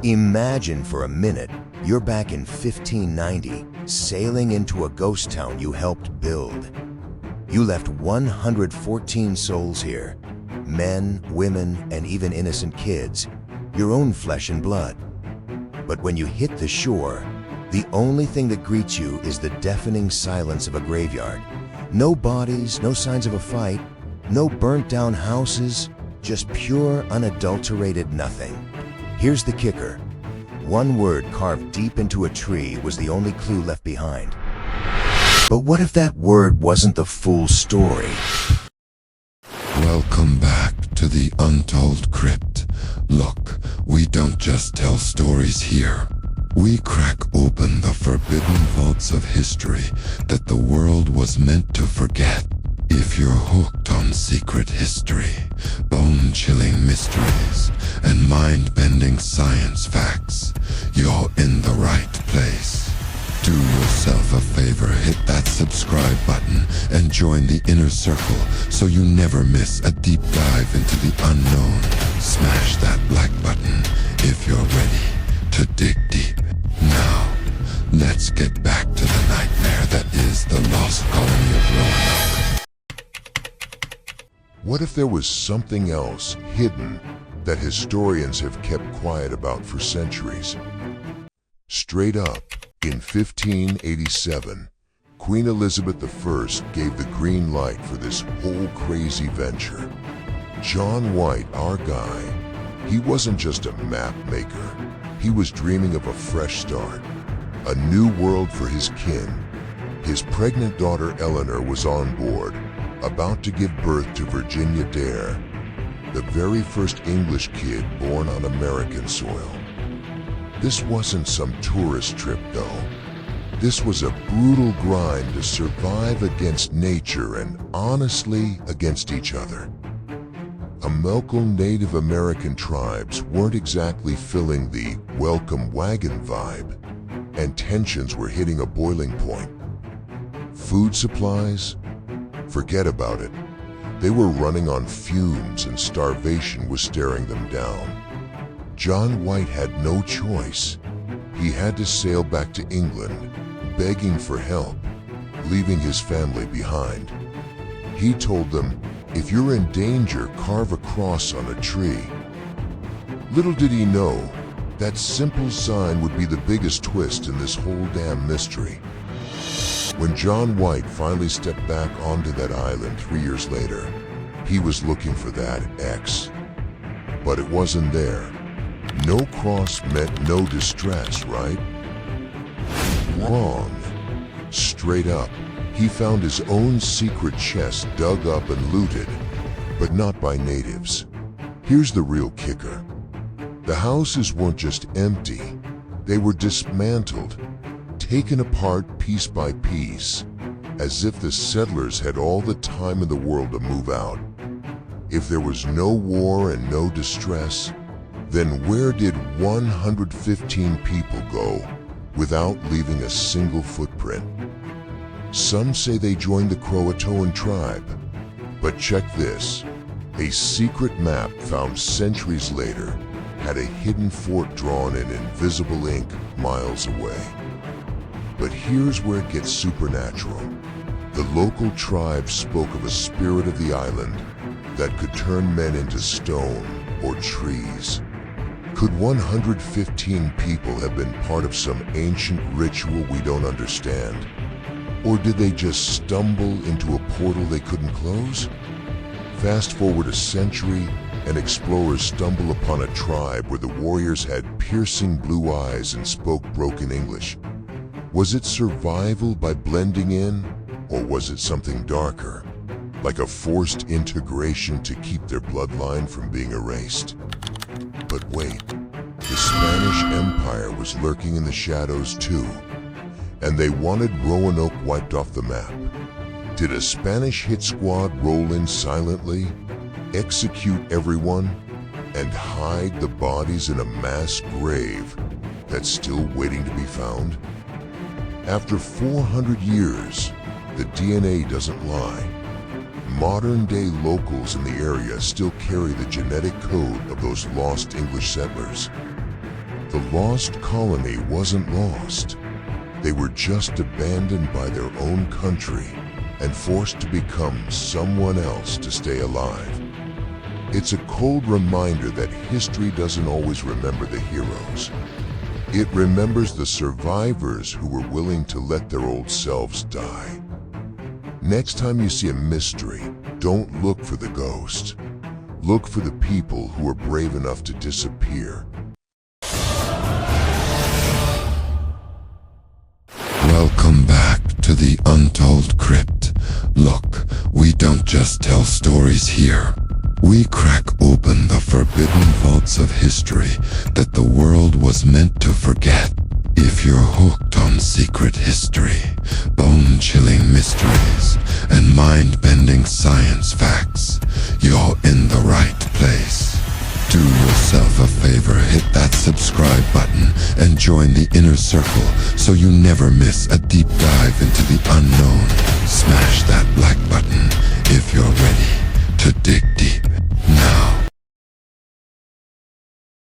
Imagine for a minute you're back in 1590, sailing into a ghost town you helped build. You left 114 souls here, men, women, and even innocent kids, your own flesh and blood. But when you hit the shore, the only thing that greets you is the deafening silence of a graveyard. No bodies, no signs of a fight, no burnt-down houses, just pure, unadulterated nothing. Here's the kicker. One word carved deep into a tree was the only clue left behind. But what if that word wasn't the full story? Welcome back to the Untold Crypt. Look, we don't just tell stories here. We crack open the forbidden vaults of history that the world was meant to forget. If you're hooked on secret history, bone-chilling mysteries, and mind-bending science facts, you're in the right place. Do yourself a favor, hit that subscribe button and join the inner circle so you never miss a deep dive into the unknown. Smash that like button if you're ready to dig deep. Now, let's get back to the nightmare that is the Lost Colony of Roanoke. What if there was something else hidden that historians have kept quiet about for centuries? Straight up, in 1587, Queen Elizabeth I gave the green light for this whole crazy venture. John White, our guy, he wasn't just a map maker. He was dreaming of a fresh start, a new world for his kin. His pregnant daughter Eleanor was on board, about to give birth to Virginia Dare, the very first English kid born on American soil. This wasn't some tourist trip though. This was a brutal grind to survive against nature and honestly against each other. Local Native American tribes weren't exactly filling the welcome wagon vibe, and tensions were hitting a boiling point. Food supplies? Forget about it. They were running on fumes and starvation was staring them down. John White had no choice. He had to sail back to England, begging for help, leaving his family behind. He told them, "If you're in danger, carve a cross on a tree." Little did he know, that simple sign would be the biggest twist in this whole damn mystery. When John White finally stepped back onto that island 3 years later, he was looking for that X. But it wasn't there. No cross meant no distress, right? Wrong. Straight up, he found his own secret chest dug up and looted, but not by natives. Here's the real kicker. The houses weren't just empty, they were dismantled, taken apart piece by piece, as if the settlers had all the time in the world to move out. If there was no war and no distress, then where did 115 people go without leaving a single footprint? Some say they joined the CROATOAN tribe, but check this. A secret map found centuries later had a hidden fort drawn in invisible ink miles away. But here's where it gets supernatural. The local tribe spoke of a spirit of the island that could turn men into stone or trees. Could 115 people have been part of some ancient ritual we don't understand? Or did they just stumble into a portal they couldn't close? Fast forward a century, and explorers stumble upon a tribe where the warriors had piercing blue eyes and spoke broken English. Was it survival by blending in, or was it something darker, like a forced integration to keep their bloodline from being erased? But wait, the Spanish Empire was lurking in the shadows too, and they wanted Roanoke wiped off the map. Did a Spanish hit squad roll in silently, execute everyone, and hide the bodies in a mass grave that's still waiting to be found? After 400 years, the DNA doesn't lie. Modern-day locals in the area still carry the genetic code of those lost English settlers. The Lost Colony wasn't lost. They were just abandoned by their own country and forced to become someone else to stay alive. It's a cold reminder that history doesn't always remember the heroes. It remembers the survivors who were willing to let their old selves die. Next time you see a mystery, don't look for the ghost. Look for the people who were brave enough to disappear. Welcome back to the Untold Crypt. Look, we don't just tell stories here. We crack open the forbidden vaults of history that the world was meant to forget. If you're hooked on secret history, bone-chilling mysteries, and mind-bending science facts, you're in the right place. Do yourself a favor, hit that subscribe button and join the inner circle so you never miss a deep dive into the unknown. Smash